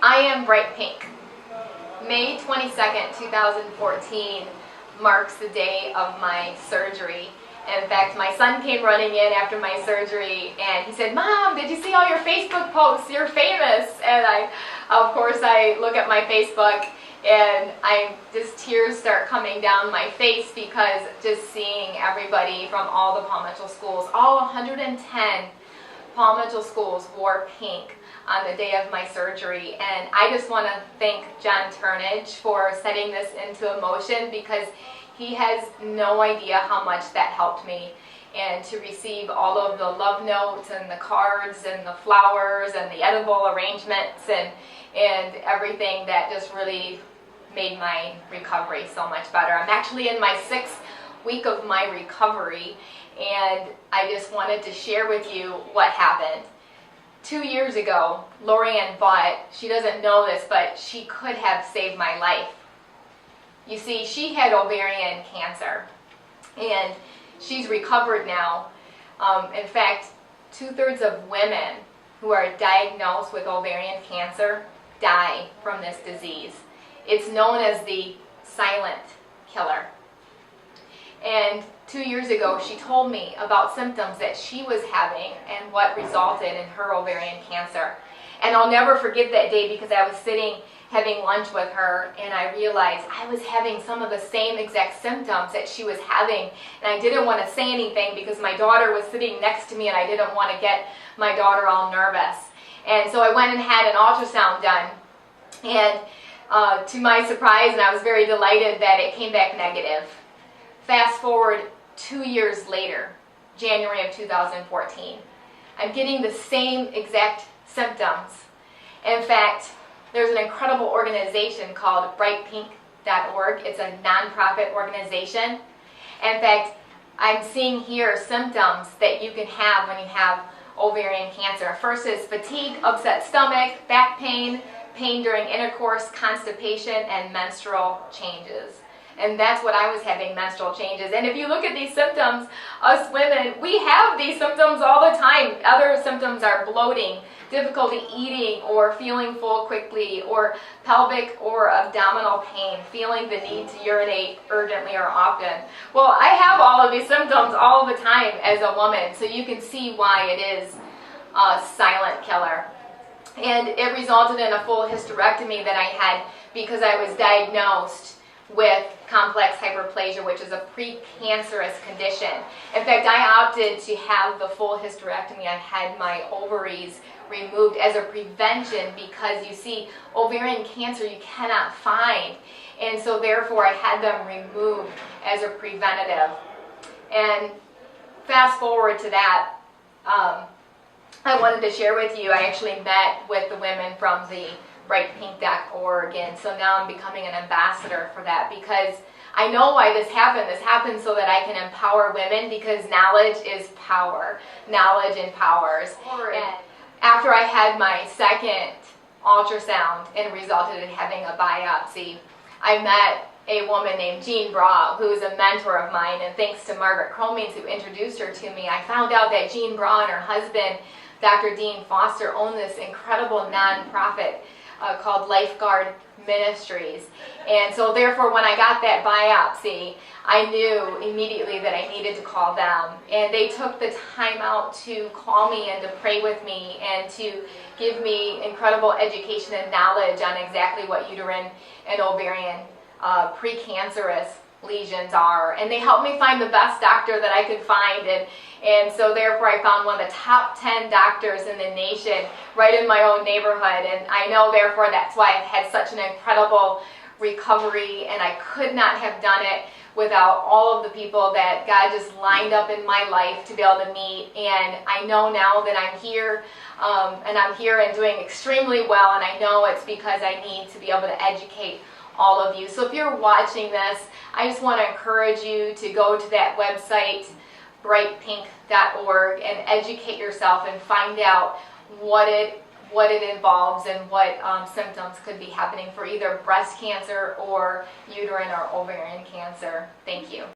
I am bright pink. May 22nd, 2014 marks the day of my surgery. In fact, my son came running in after my surgery and he said, "Mom, did you see all your Facebook posts? You're famous." And of course, I look at my Facebook and just tears start coming down my face because just seeing everybody from all the Paul Mitchell schools, all 110 Paul Mitchell schools wore pink on the day of my surgery. And I just want to thank John Turnage for setting this into motion because he has no idea how much that helped me. And to receive all of the love notes and the cards and the flowers and the edible arrangements and everything, that just really made my recovery so much better. I'm actually in my 6th week of my recovery, and I just wanted to share with you what happened. 2 years ago, Lorianne Butt, she doesn't know this, but she could have saved my life. You see, she had ovarian cancer, and she's recovered now. In fact, 2/3 of women who are diagnosed with ovarian cancer die from this disease. It's known as the silent killer. And 2 years ago, she told me about symptoms that she was having and what resulted in her ovarian cancer. And I'll never forget that day because I was sitting having lunch with her and I realized I was having some of the same exact symptoms that she was having, and I didn't want to say anything because my daughter was sitting next to me and I didn't want to get my daughter all nervous. And so I went and had an ultrasound done, and to my surprise, and I was very delighted that it came back negative. Fast forward 2 years later, January of 2014, I'm getting the same exact symptoms. In fact, there's an incredible organization called brightpink.org. It's a nonprofit organization. In fact, I'm seeing here symptoms that you can have when you have ovarian cancer. First is fatigue, upset stomach, back pain, pain during intercourse, constipation, and menstrual changes. And that's what I was having, menstrual changes. And if you look at these symptoms, us women, we have these symptoms all the time. Other symptoms are bloating, difficulty eating or feeling full quickly, or pelvic or abdominal pain, feeling the need to urinate urgently or often. Well, I have all of these symptoms all the time as a woman, so you can see why it is a silent killer. And it resulted in a full hysterectomy that I had because I was diagnosed with complex hyperplasia, which is a precancerous condition. In fact, I opted to have the full hysterectomy. I had my ovaries removed as a prevention because, you see, ovarian cancer you cannot find, and so therefore I had them removed as a preventative. And fast forward to that, I wanted to share with you, I actually met with the women from the brightpink.org, and so now I'm becoming an ambassador for that because I know why this happened. This happened so that I can empower women, because knowledge is power. Knowledge empowers. And after I had my 2nd ultrasound and resulted in having a biopsy, I met a woman named Jean Bra, who is a mentor of mine, and thanks to Margaret Cromings, who introduced her to me, I found out that Jean Bra and her husband, Dr. Dean Foster, own this incredible nonprofit called Lifeguard Ministries. And so therefore, when I got that biopsy, I knew immediately that I needed to call them. And they took the time out to call me and to pray with me and to give me incredible education and knowledge on exactly what uterine and ovarian precancerous lesions are. And they helped me find the best doctor that I could find, and so therefore I found one of the top 10 doctors in the nation right in my own neighborhood. And I know therefore that's why I've had such an incredible recovery, and I could not have done it without all of the people that God just lined up in my life to be able to meet. And I know now that I'm here, and I'm here and doing extremely well, and I know it's because I need to be able to educate all of you. So if you're watching this, I just want to encourage you to go to that website, brightpink.org, and educate yourself and find out what it involves and what symptoms could be happening for either breast cancer or uterine or ovarian cancer. Thank you.